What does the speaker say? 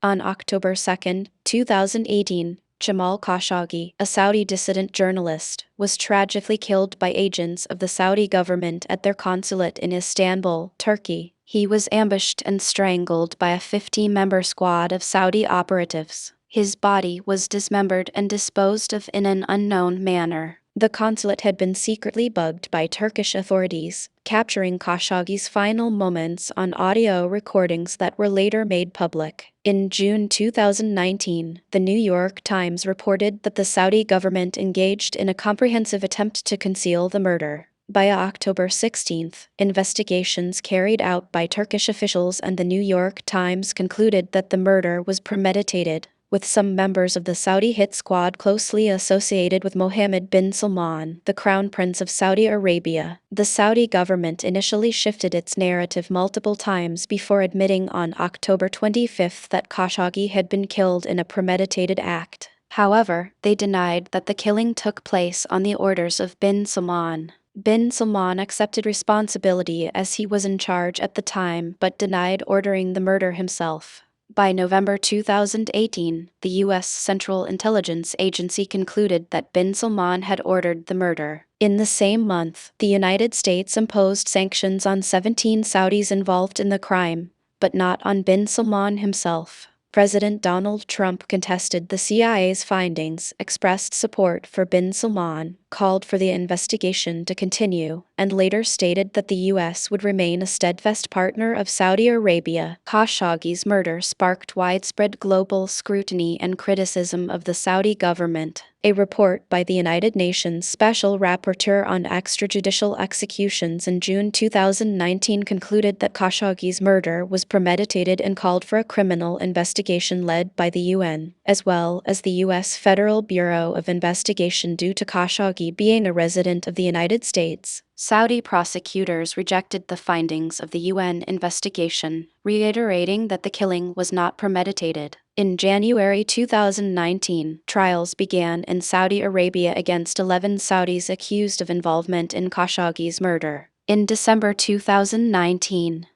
On October 2, 2018, Jamal Khashoggi, a Saudi dissident journalist, was tragically killed by agents of the Saudi government at their consulate in Istanbul, Turkey. He was ambushed and strangled by a 50-member squad of Saudi operatives. His body was dismembered and disposed of in an unknown manner. The consulate had been secretly bugged by Turkish authorities, capturing Khashoggi's final moments on audio recordings that were later made public. In June 2019, the New York Times reported that the Saudi government engaged in a comprehensive attempt to conceal the murder. By October 16, investigations carried out by Turkish officials and the New York Times concluded that the murder was premeditated, with some members of the Saudi hit squad closely associated with Mohammed bin Salman, the Crown Prince of Saudi Arabia. The Saudi government initially shifted its narrative multiple times before admitting on October 25 that Khashoggi had been killed in a premeditated act. However, they denied that the killing took place on the orders of bin Salman. Bin Salman accepted responsibility as he was in charge at the time but denied ordering the murder himself. By November 2018, the U.S. Central Intelligence Agency concluded that bin Salman had ordered the murder. In the same month, the United States imposed sanctions on 17 Saudis involved in the crime, but not on bin Salman himself. President Donald Trump contested the CIA's findings, expressed support for bin Salman, called for the investigation to continue, and later stated that the U.S. would remain a steadfast partner of Saudi Arabia. Khashoggi's murder sparked widespread global scrutiny and criticism of the Saudi government. A report by the United Nations Special Rapporteur on Extrajudicial Executions in June 2019 concluded that Khashoggi's murder was premeditated and called for a criminal investigation led by the UN, as well as the U.S. Federal Bureau of Investigation due to Khashoggi being a resident of the United States. Saudi prosecutors rejected the findings of the UN investigation, reiterating that the killing was not premeditated. In January 2019, trials began in Saudi Arabia against 11 Saudis accused of involvement in Khashoggi's murder. In December 2019,